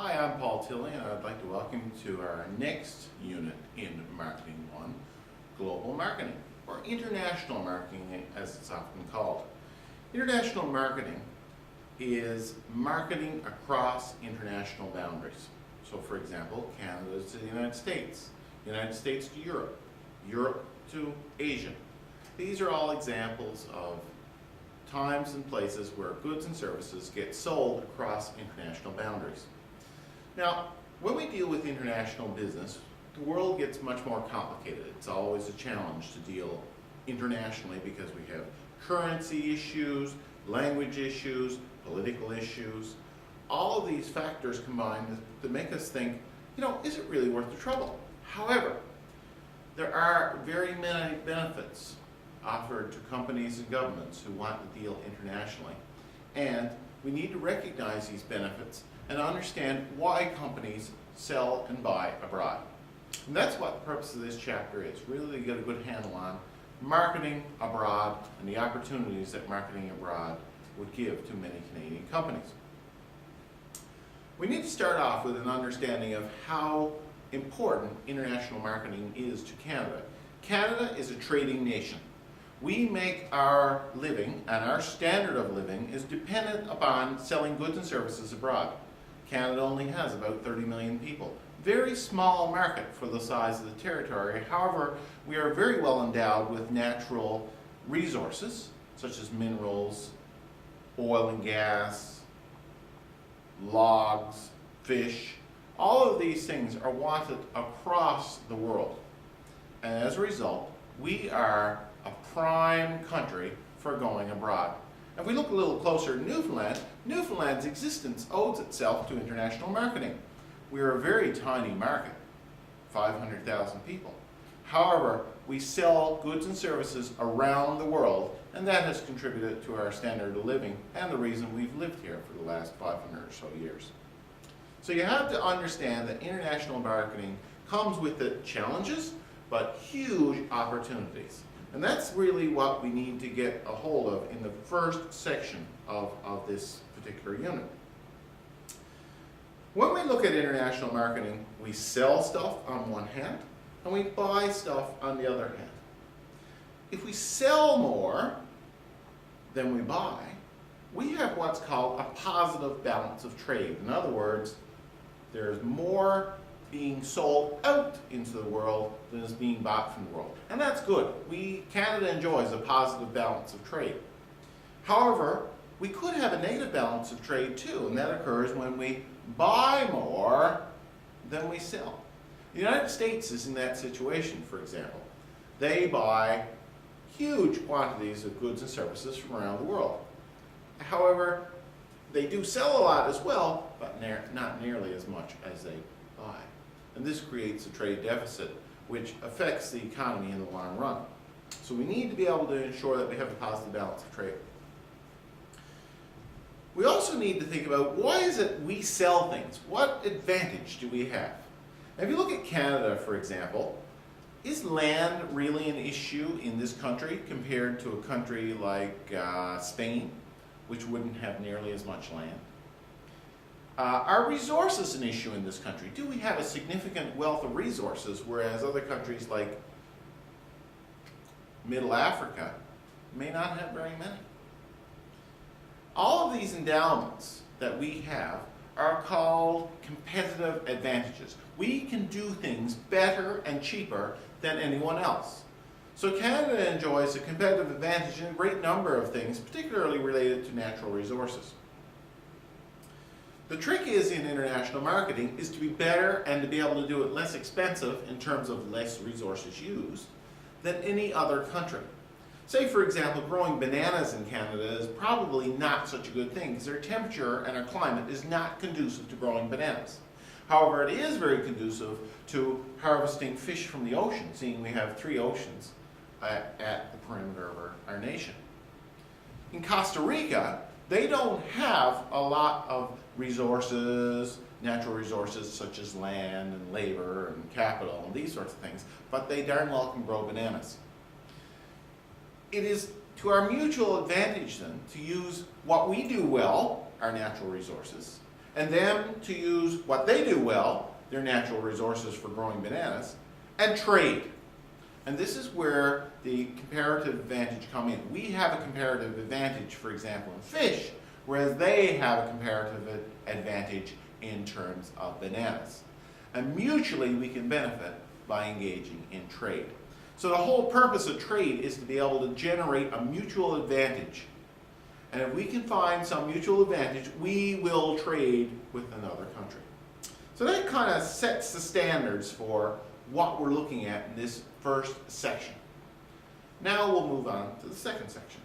Hi, I'm Paul Tilley, and I'd like to welcome you to our next unit in Marketing 1, Global Marketing, or International Marketing as it's often called. International marketing is marketing across international boundaries. So for example, Canada to the United States to Europe, Europe to Asia. These are all examples of times and places where goods and services get sold across international boundaries. Now, when we deal with international business, the world gets much more complicated. It's always a challenge to deal internationally because we have currency issues, language issues, political issues. All of these factors combine to make us think, is it really worth the trouble? However, there are very many benefits offered to companies and governments who want to deal internationally. And we need to recognize these benefits and understand why companies sell and buy abroad. And that's what the purpose of this chapter is, really to get a good handle on marketing abroad and the opportunities that marketing abroad would give to many Canadian companies. We need to start off with an understanding of how important international marketing is to Canada. Canada is a trading nation. We make our living, and our standard of living is dependent upon selling goods and services abroad. Canada only has about 30 million people. Very small market for the size of the territory. However, we are very well endowed with natural resources, such as minerals, oil and gas, logs, fish. All of these things are wanted across the world. And as a result, we are a prime country for going abroad. If we look a little closer at Newfoundland, Newfoundland's existence owes itself to international marketing. We are a very tiny market, 500,000 people. However, we sell goods and services around the world, and that has contributed to our standard of living and the reason we've lived here for the last 500 or so years. So you have to understand that international marketing comes with the challenges, but huge opportunities. And that's really what we need to get a hold of in the first section of this particular unit. When we look at international marketing, we sell stuff on one hand, and we buy stuff on the other hand. If we sell more than we buy, we have what's called a positive balance of trade. In other words, there's more being sold out into the world than is being bought from the world. And that's good. Canada enjoys a positive balance of trade. However, we could have a negative balance of trade too, and that occurs when we buy more than we sell. The United States is in that situation, for example. They buy huge quantities of goods and services from around the world. However, they do sell a lot as well, but not nearly as much as they buy. And this creates a trade deficit, which affects the economy in the long run. So we need to be able to ensure that we have a positive balance of trade. We also need to think about why is it we sell things? What advantage do we have? Now, if you look at Canada, for example, is land really an issue in this country compared to a country like Spain, which wouldn't have nearly as much land? Are resources an issue in this country? Do we have a significant wealth of resources, whereas other countries like Middle Africa may not have very many? All of these endowments that we have are called competitive advantages. We can do things better and cheaper than anyone else. So Canada enjoys a competitive advantage in a great number of things, particularly related to natural resources. The trick is in international marketing is to be better and to be able to do it less expensive in terms of less resources used than any other country. Say, for example, growing bananas in Canada is probably not such a good thing because their temperature and our climate is not conducive to growing bananas. However, it is very conducive to harvesting fish from the ocean, seeing we have 3 oceans at the perimeter of our nation. In Costa Rica, they don't have a lot of resources, natural resources such as land and labor and capital and these sorts of things, but they darn well can grow bananas. It is to our mutual advantage then to use what we do well, our natural resources, and them to use what they do well, their natural resources for growing bananas, and trade. And this is where the comparative advantage come in. We have a comparative advantage, for example, in fish, whereas they have a comparative advantage in terms of bananas. And mutually we can benefit by engaging in trade. So the whole purpose of trade is to be able to generate a mutual advantage. And if we can find some mutual advantage, we will trade with another country. So that kind of sets the standards for what we're looking at in this first section. Now we'll move on to the second section.